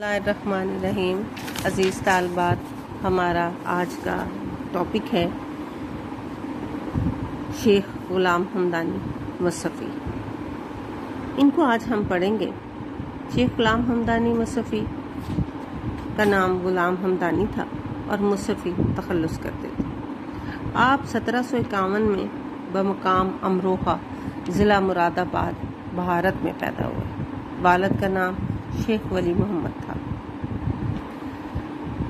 اللہ الرحمن الرحیم۔ عزیز طالبات، ہمارا آج کا ٹاپک ہے شیخ غلام حمدانی مصطفی۔ ان کو آج ہم پڑھیں گے۔ شیخ غلام حمدانی مصطفی کا نام غلام حمدانی تھا اور مصطفی تخلص کرتے تھے۔ آپ 1751 میں بمقام امروہہ ضلع مراد آباد بھارت میں پیدا ہوئے۔ والد کا نام شیخ ولی محمد تھا۔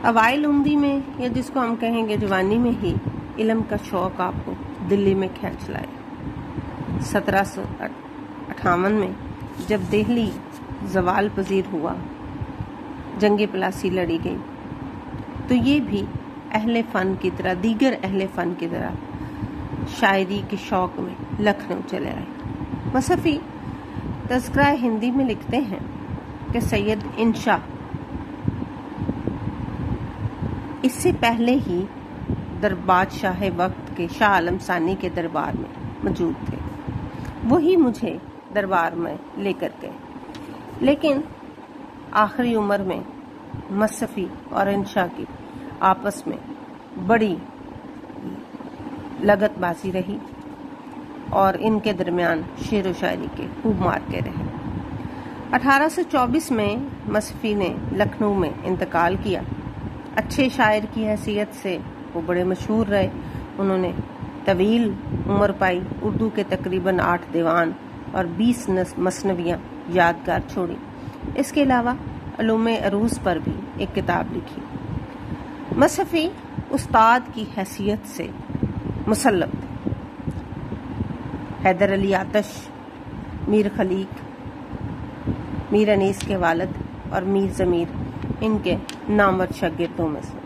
اوائل عمری میں، یا جس کو ہم کہیں گے جوانی میں ہی، علم کا شوق آپ کو دلی میں کھینچ لائے۔ 1758 میں جب دہلی زوال پذیر ہوا، جنگ پلاسی لڑی گئی، تو یہ بھی اہل فن کی طرح، دیگر اہل فن کی طرح شاعری کے شوق میں لکھنؤ چلے آئے۔ مصطفی تذکرہ ہندی میں لکھتے ہیں کہ سید انشا اس سے پہلے ہی بادشاہ وقت کے شاہ عالم ثانی کے دربار میں موجود تھے۔ وہی مجھے دربار میں لے کر گئے، لیکن آخری عمر میں مصطفی اور انشا کی آپس میں بڑی لگت بازی رہی اور ان کے درمیان شعر و شاعری کے خوب مارکے رہے۔ 1824 میں مصطفی نے لکھنؤ میں انتقال کیا۔ اچھے شاعر کی حیثیت سے وہ بڑے مشہور رہے۔ انہوں نے طویل عمر پائی، اردو کے تقریباً 8 دیوان اور 20 مثنویاں یادگار چھوڑی۔ اس کے علاوہ علوم عروض پر بھی ایک کتاب لکھی۔ مصطفی استاد کی حیثیت سے مسلط تھے۔ حیدر علی آتش، میر خلیق، میر انیس کے والد اور میر ضمیر ان کے نامور شاگردوں میں سے۔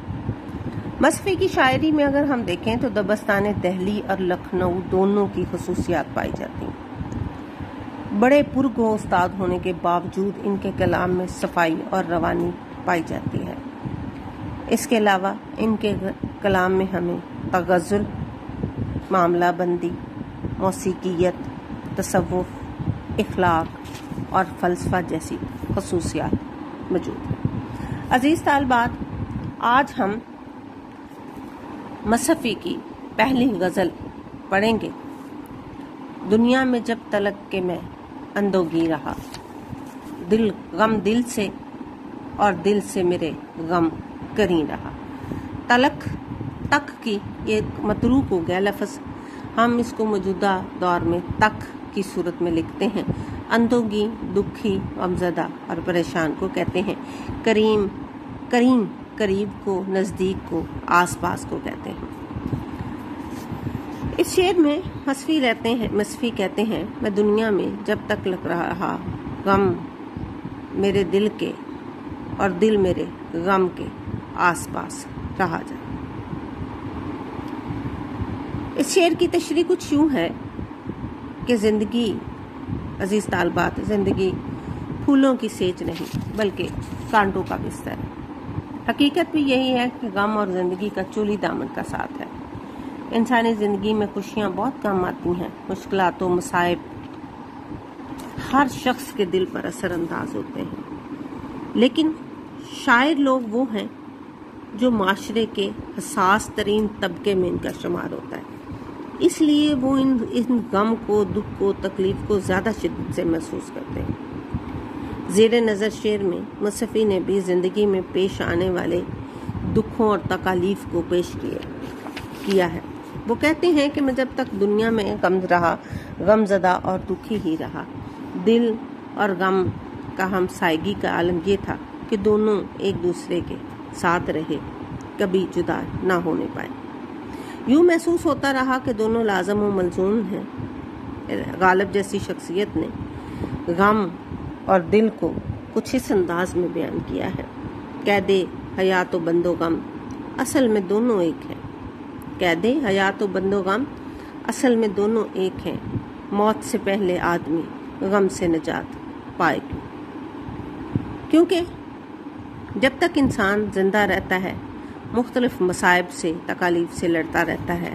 مصطفی کی شاعری میں اگر ہم دیکھیں تو دبستان دہلی اور لکھنؤ دونوں کی خصوصیات پائی جاتی ہیں۔ بڑے پرگو استاد ہونے کے باوجود ان کے کلام میں صفائی اور روانی پائی جاتی ہے۔ اس کے علاوہ ان کے کلام میں ہمیں تغزل، معاملہ بندی، موسیقیت، تصوف، اخلاق اور فلسفہ جیسی خصوصیات موجود ہیں۔ عزیز طالبات، آج ہم مصطفی کی پہلی غزل پڑھیں گے۔ دنیا میں جب تلک کے میں اندوگی رہا، غم دل سے اور دل سے میرے غم کریں رہا۔ تلک تک کی یہ متروک ہو گیا لفظ، ہم اس کو موجودہ دور میں تک کی صورت میں لکھتے ہیں۔ اندوگی دکھی، غمزدہ اور پریشان کو کہتے ہیں۔ کریم قریب کو، نزدیک کو، آس پاس کو کہتے ہیں۔ اس شعر میں مصطفی کہتے ہیں، میں دنیا میں جب تک لگ رہا غم میرے دل کے اور دل میرے غم کے آس پاس رہا جائے۔ اس شعر کی تشریح کچھ یوں ہے کہ زندگی، عزیز طالبات، زندگی پھولوں کی سیج نہیں بلکہ کانٹوں کا بستر ہے۔ حقیقت بھی یہی ہے کہ غم اور زندگی کا چولی دامن کا ساتھ ہے۔ انسانی زندگی میں خوشیاں بہت کم آتی ہیں، مشکلات و مصائب ہر شخص کے دل پر اثر انداز ہوتے ہیں، لیکن شاعر لوگ وہ ہیں جو معاشرے کے حساس ترین طبقے میں ان کا شمار ہوتا ہے، اس لیے وہ ان غم کو، دکھ کو، تکلیف کو زیادہ شدت سے محسوس کرتے ہیں۔ زیر نظر شعر میں مصطفی نے بھی زندگی میں پیش آنے والے دکھوں اور تکالیف کو پیش کیا ہے۔ وہ کہتے ہیں کہ میں جب تک دنیا میں غم زدہ اور دکھی ہی رہا، دل اور غم کا ہمسائیگی کا عالم یہ تھا کہ دونوں ایک دوسرے کے ساتھ رہے، کبھی جدا نہ ہونے پائے۔ یوں محسوس ہوتا رہا کہ دونوں لازم و ملزوم ہیں۔ غالب جیسی شخصیت نے غم اور دل کو کچھ اس انداز میں بیان کیا ہے۔ قید حیات و بند و غم اصل میں دونوں ایک ہیں۔ قید حیات و بند و غم اصل میں دونوں ایک ہیں، موت سے پہلے آدمی غم سے نجات پائے کیونکہ جب تک انسان زندہ رہتا ہے مختلف مصائب سے، تکالیف سے لڑتا رہتا ہے۔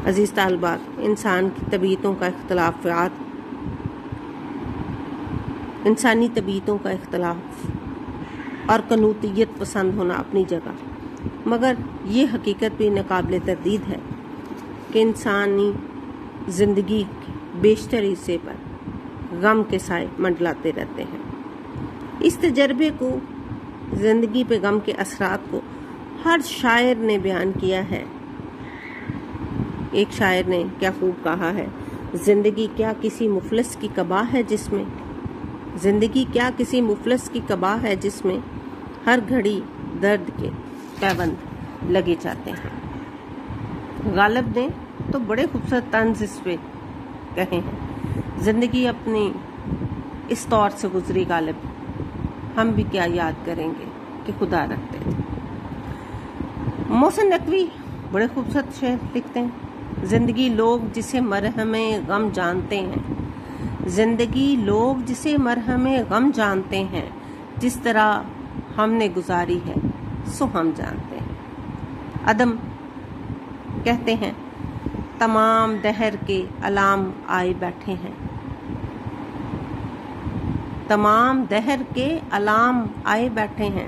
عزیز طالبات، انسانی طبیعتوں کا اختلاف اور قنوطیت پسند ہونا اپنی جگہ، مگر یہ حقیقت بھی ناقابل تردید ہے کہ انسانی زندگی کے بیشتر حصے پر غم کے سائے منڈلاتے رہتے ہیں۔ اس تجربے کو، زندگی پہ غم کے اثرات کو ہر شاعر نے بیان کیا ہے۔ ایک شاعر نے کیا خوب کہا ہے، زندگی کیا کسی مفلس کی قبا ہے جس میں، زندگی کیا کسی مفلس کی قبا ہے جس میں ہر گھڑی درد کے پیوند لگے جاتے ہیں۔ غالب نے تو بڑے خوبصورت طنز اس پہ کہے ہیں، زندگی اپنی اس طور سے گزری غالب، ہم بھی کیا یاد کریں گے کہ خدا رکھتے ہیں۔ محسن نقوی بڑے خوبصورت شعر لکھتے ہیں، زندگی لوگ جسے مرہم غم جانتے ہیں، زندگی لوگ جسے مرہم غم جانتے ہیں، جس طرح ہم نے گزاری ہے سو ہم جانتے ہیں۔ عدم کہتے ہیں، تمام دہر کے علام آئے بیٹھے ہیں، تمام دہر کے علام آئے بیٹھے ہیں،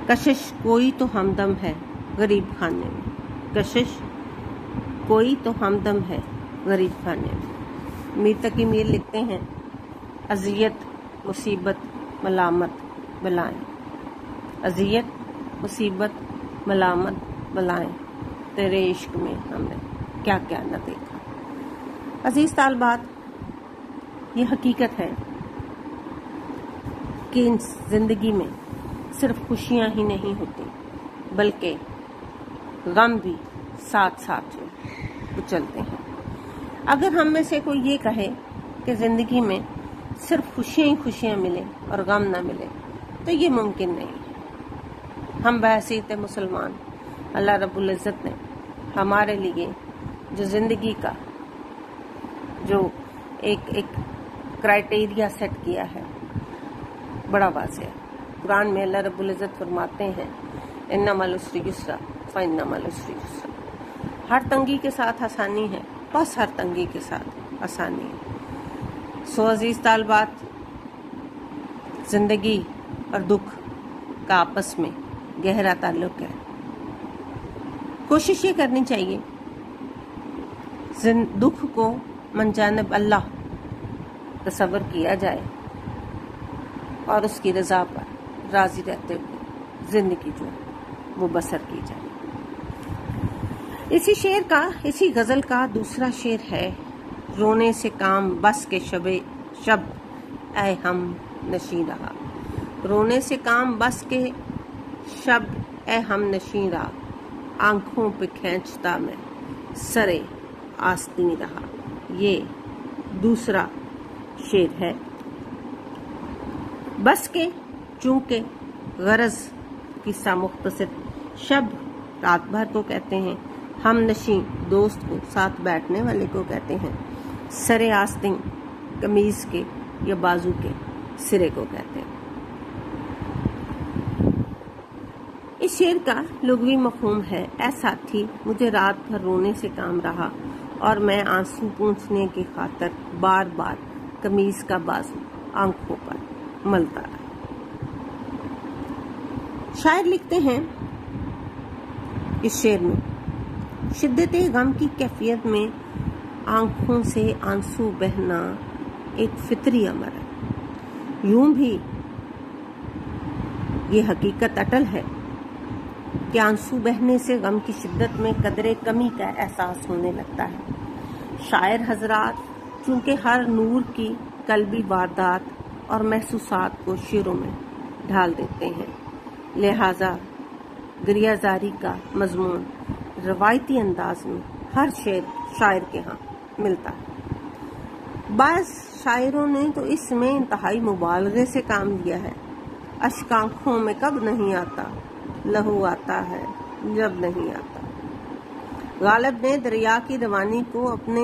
کشش کوئی تو ہمدم ہے غریب خانے میں، کشش کوئی تو ہمدم ہے غریب خانے میں۔ میر تقی میر لکھتے ہیں، اذیت مصیبت ملامت بلائیں، اذیت مصیبت ملامت بلائیں، تیرے عشق میں ہم نے کیا کیا نہ دیکھا۔ عزیز طالبات، یہ حقیقت ہے کہ زندگی میں صرف خوشیاں ہی نہیں ہوتی بلکہ غم بھی ساتھ ساتھ چلتے ہیں۔ اگر ہم میں سے کوئی یہ کہے کہ زندگی میں صرف خوشیاں ہی خوشیاں ملیں اور غم نہ ملے تو یہ ممکن نہیں ہے۔ ہم بحیثیت مسلمان، اللہ رب العزت نے ہمارے لیے جو زندگی کا جو ایک کرائٹیریا سیٹ کیا ہے بڑا واضح ہے۔ قرآن میں اللہ رب العزت فرماتے ہیں، انما العسر یسرا فانما العسر یسرا، ہر تنگی کے ساتھ آسانی ہے، بس ہر تنگی کے ساتھ آسانی ہے۔ سو عزیز طالبات، زندگی اور دکھ کا آپس میں گہرا تعلق ہے۔ کوشش یہ کرنی چاہیے دکھ کو من جانب اللہ تصور کیا جائے اور اس کی رضا پر راضی رہتے ہوئے زندگی جو ہے وہ بسر کی جائے۔ اسی غزل کا دوسرا شعر ہے، رونے سے کام بس کے شب اے ہم نشیں رہا، رونے سے کام بس کے شب اے ہم نشیں رہا، آنکھوں پہ کھینچتا میں سرے آستین رہا۔ یہ دوسرا شعر ہے۔ بس کے چونکہ غرض قصہ مختصر، شب رات بھر کو کہتے ہیں، ہم نشیں دوست کو ساتھ بیٹھنے والے کو کہتے ہیں، سرے آستین قمیض کے یا بازو کے سرے کو کہتے ہیں۔ اس شعر کا لغوی مفہوم ہے، اے ساتھی مجھے رات بھر رونے سے کام رہا اور میں آنسو پونچھنے کی خاطر بار بار قمیض کا بازو آنکھوں پر ملتا رہا۔ شاعر لکھتے ہیں اس شعر میں، شدت غم کی کیفیت میں آنکھوں سے آنسو بہنا ایک فطری امر ہے، یوں بھی یہ حقیقت اٹل ہے کہ آنسو بہنے سے غم کی شدت میں قدرے کمی کا احساس ہونے لگتا ہے۔ شاعر حضرات چونکہ ہر نور کی قلبی واردات اور محسوسات کو شعروں میں ڈھال دیتے ہیں، لہذا گریہ زاری کا مضمون روایتی انداز میں ہر شاعر کے ہاں ملتا ہے۔ بعض شاعروں نے تو اس میں انتہائی مبالغے سے کام لیا ہے، اشک آنکھوں میں کب نہیں آتا، لہو آتا ہے جب نہیں آتا۔ غالب نے دریا کی روانی کو اپنے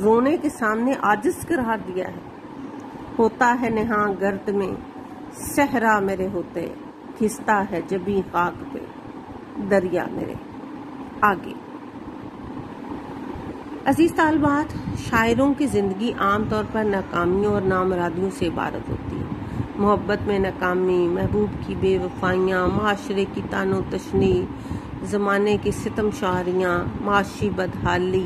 رونے کے سامنے عاجز قرار دیا ہے، ہوتا ہے نہاں گرد میں صحرا میرے ہوتے، کھستا ہے جبیں خاک پہ دریا میرے آگے۔ عزیز طالبات، شاعروں کی زندگی عام طور پر ناکامیوں اور نامرادیوں سے عبارت ہوتی ہے۔ محبت میں ناکامی، محبوب کی بے وفائیاں، معاشرے کی طعن و تشنی، زمانے کی ستم شاریاں، معاشی بدحالی،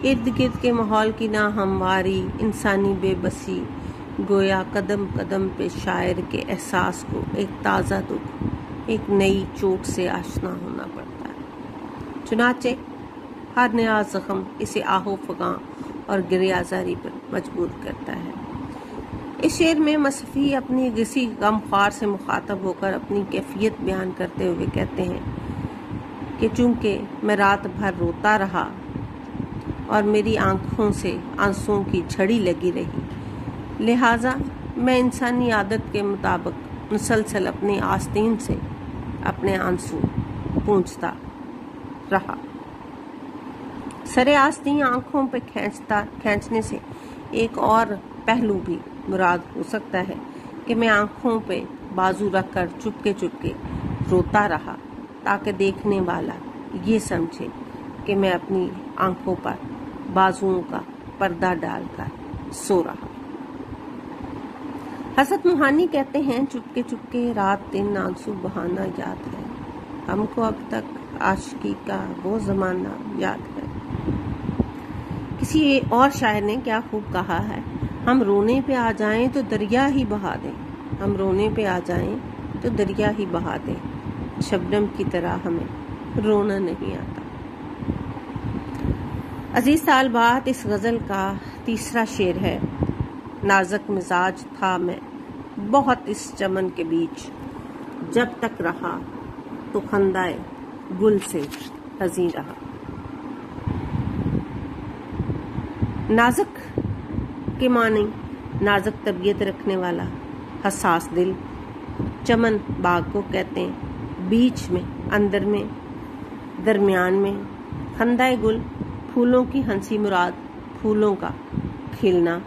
ارد گرد کے ماحول کی ناہمواری، انسانی بے بسی، گویا قدم قدم پہ شاعر کے احساس کو ایک تازہ دکھ، ایک نئی چوٹ سے آشنا ہونا پڑتا ہے۔ چنانچہ ہر نیا زخم اسے آہو فغاں اور گریازاری پر مجبور کرتا ہے۔ اس شعر میں مصنفی اپنی کسی غمخوار سے مخاطب ہو کر اپنی کیفیت بیان کرتے ہوئے کہتے ہیں کہ چونکہ میں رات بھر روتا رہا اور میری آنکھوں سے آنسوؤں کی جھڑی لگی رہی، لہٰذا میں انسانی عادت کے مطابق مسلسل اپنی آستین سے اپنے آنسو پونچھتا رہا۔ سرے آستین آنکھوں پہ کھینچنے سے ایک اور پہلو بھی مراد ہو سکتا ہے کہ میں آنکھوں پہ بازو رکھ کر چپکے چپکے روتا رہا تاکہ دیکھنے والا یہ سمجھے کہ میں اپنی آنکھوں پر بازوؤں کا پردہ ڈال کر سو رہا۔ حضرت موہانی کہتے ہیں، چپکے چپکے رات دن آنسو بہانا یاد ہے، ہم کو اب تک عاشقی کا وہ زمانہ یاد ہے۔ کسی اور شاعر نے کیا خوب کہا ہے، ہم رونے پہ آ جائیں تو دریا ہی بہا دیں، ہم رونے پہ آ جائیں تو دریا ہی بہا دیں، شبنم کی طرح ہمیں رونا نہیں آتا۔ عزیز طالبات، اس غزل کا تیسرا شعر ہے، نازک مزاج تھا میں بہت اس چمن کے بیچ، جب تک رہا تو خندائے گل سے حزین رہا۔ نازک کے معنی نازک طبیعت رکھنے والا، حساس دل، چمن باغ کو کہتے ہیں، بیچ میں، اندر میں، درمیان میں، خندۂ گل، پھولوں کی ہنسی مراد پھولوں کا کھلنا،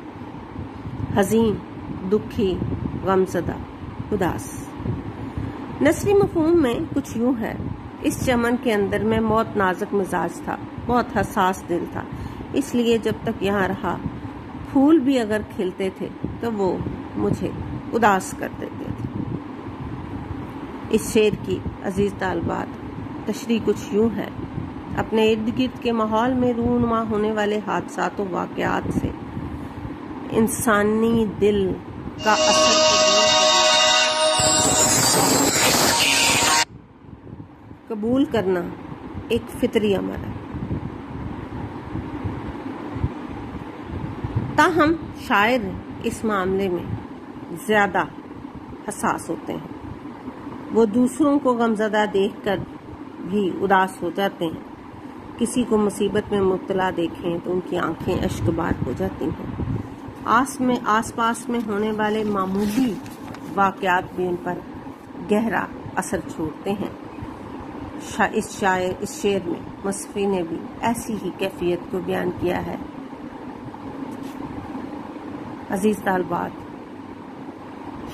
حزین، دکھی، غمزدہ، اداس۔ نثری مفہوم میں کچھ یوں ہے، اس چمن کے اندر میں بہت نازک مزاج تھا، بہت حساس دل تھا، اس لیے جب تک یہاں رہا پھول بھی اگر کھلتے تھے تو وہ مجھے اداس کر دیتے تھے۔ اس شعر کی عزیز طالبات تشریح کچھ یوں ہے، اپنے ارد گرد کے ماحول میں رونما ہونے والے حادثات و واقعات سے انسانی دل کا اثر قبول کرنا ایک فطری عمل ہے۔ تاہم شاعر اس معاملے میں زیادہ حساس ہوتے ہیں، وہ دوسروں کو غمزدہ دیکھ کر بھی اداس ہو جاتے ہیں، کسی کو مصیبت میں مبتلا دیکھیں تو ان کی آنکھیں اشکبار ہو جاتی ہیں، آس پاس میں ہونے والے معمولی واقعات بھی ان پر گہرا اثر چھوڑتے ہیں۔ اس شعر میں مصنفی نے بھی ایسی ہی کیفیت کو بیان کیا ہے۔ عزیز طالبات،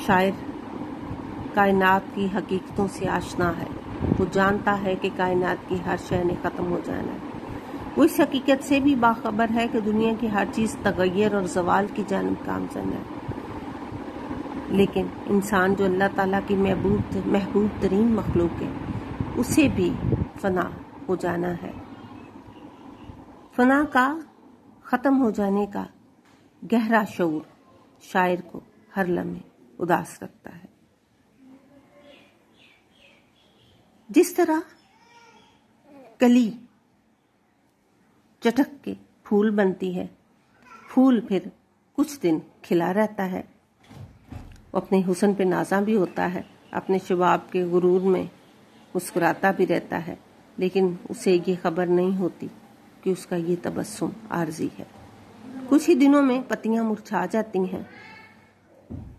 شاعر کائنات کی حقیقتوں سے آشنا ہے، وہ جانتا ہے کہ کائنات کی ہر شے نے ختم ہو جانا ہے، وہ اس حقیقت سے بھی باخبر ہے کہ دنیا کی ہر چیز تغیر اور زوال کی جانب گامزن ہے، لیکن انسان جو اللہ تعالیٰ کی محبوب ترین مخلوق ہے، اسے بھی فنا ہو جانا ہے۔ فنا کا، ختم ہو جانے کا گہرا شعور شاعر کو ہر لمحے اداس رکھتا ہے۔ جس طرح کلی چٹک کے پھول بنتی ہے، پھول پھر کچھ دن کھلا رہتا ہے، وہ اپنے حسن پہ نازاں بھی ہوتا ہے، اپنے شباب کے غرور میں مسکراتا بھی رہتا ہے، لیکن اسے یہ خبر نہیں ہوتی کہ اس کا یہ تبسم عارضی ہے۔ کچھ ہی دنوں میں پتیاں مرجھا جاتی ہیں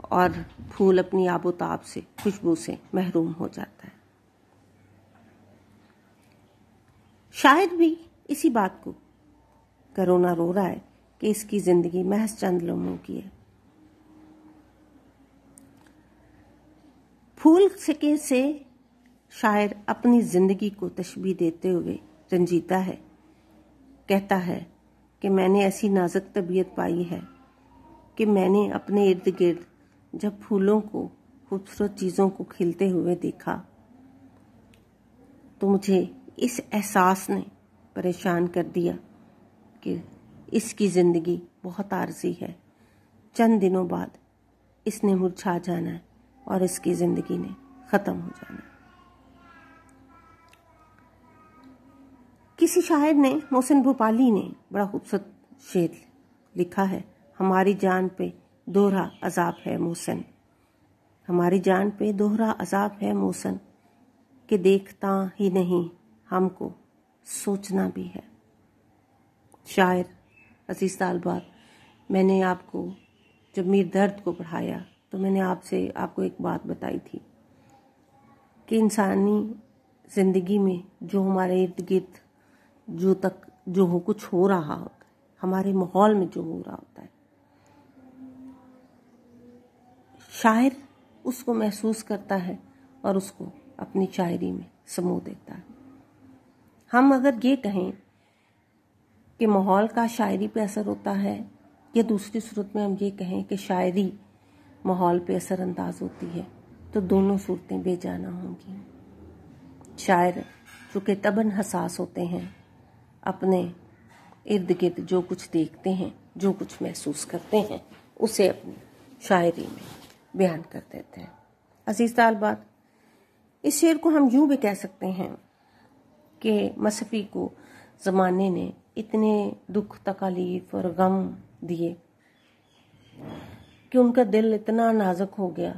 اور پھول اپنی آب و تاب سے، خوشبو سے محروم ہو جاتا ہے۔ شاعر بھی اسی بات کو رونا رو رہا ہے کہ اس کی زندگی محض چند لمحوں کی ہے۔ پھول سے شاعر اپنی زندگی کو تشبیہ دیتے ہوئے رنجیتا ہے، کہتا ہے کہ میں نے ایسی نازک طبیعت پائی ہے کہ میں نے اپنے ارد گرد جب پھولوں کو، خوبصورت چیزوں کو کھلتے ہوئے دیکھا تو مجھے اس احساس نے پریشان کر دیا کہ اس کی زندگی بہت عارضی ہے، چند دنوں بعد اس نے مرجھا جانا ہے اور اس کی زندگی نے ختم ہو جانا ہے۔ کسی شاعر نے، محسن بھوپالی نے، بڑا خوبصورت شعر لکھا ہے، ہماری جان پہ دوہرا عذاب ہے محسن، ہماری جان پہ دوہرا عذاب ہے محسن، کہ دیکھتا ہی نہیں ہم کو سوچنا بھی ہے۔ شاعر عزیز طالبات، میں نے آپ کو جب میر درد کو پڑھایا تو میں نے آپ کو ایک بات بتائی تھی کہ انسانی زندگی میں جو ہمارے ارد گرد جو کچھ ہو رہا ہوتا ہے، ہمارے ماحول میں جو ہو رہا ہوتا ہے، شاعر اس کو محسوس کرتا ہے اور اس کو اپنی شاعری میں سمو دیتا ہے۔ ہم اگر یہ کہیں کہ ماحول کا شاعری پہ اثر ہوتا ہے، یا دوسری صورت میں ہم یہ کہیں کہ شاعری ماحول پہ اثر انداز ہوتی ہے، تو دونوں صورتیں بے جانا ہوں گی۔ شاعر چونکہ طبعاً حساس ہوتے ہیں، اپنے ارد گرد جو کچھ دیکھتے ہیں، جو کچھ محسوس کرتے ہیں، اسے اپنی شاعری میں بیان کر دیتے ہیں۔ عزیز طالبات، اس شعر کو ہم یوں بھی کہہ سکتے ہیں کہ مصحفی کو زمانے نے اتنے دکھ، تکالیف اور غم دیے کہ ان کا دل اتنا نازک ہو گیا،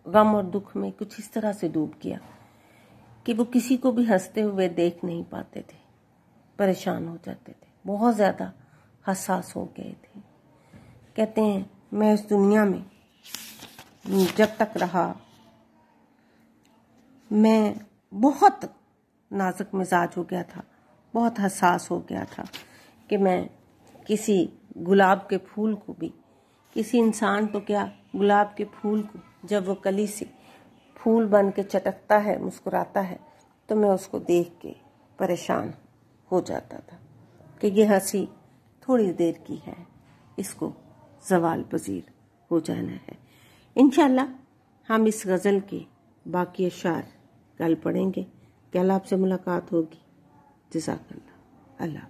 غم اور دکھ میں کچھ اس طرح سے ڈوب گیا کہ وہ کسی کو بھی ہنستے ہوئے دیکھ نہیں پاتے تھے، پریشان ہو جاتے تھے، بہت زیادہ حساس ہو گئے تھے۔ کہتے ہیں میں اس دنیا میں جب تک رہا میں بہت نازک مزاج ہو گیا تھا، بہت حساس ہو گیا تھا کہ میں کسی گلاب کے پھول کو بھی، کسی انسان تو کیا گلاب کے پھول کو جب وہ کلی سے پھول بن کے چٹکتا ہے، مسکراتا ہے، تو میں اس کو دیکھ کے پریشان ہو جاتا تھا کہ یہ ہنسی تھوڑی دیر کی ہے، اس کو زوال پذیر ہو جانا ہے۔ انشاءاللہ ہم اس غزل کے باقی اشعار کل پڑھیں گے کہ اللہ آپ سے ملاقات ہوگی۔ جزاک اللہ۔ اللہ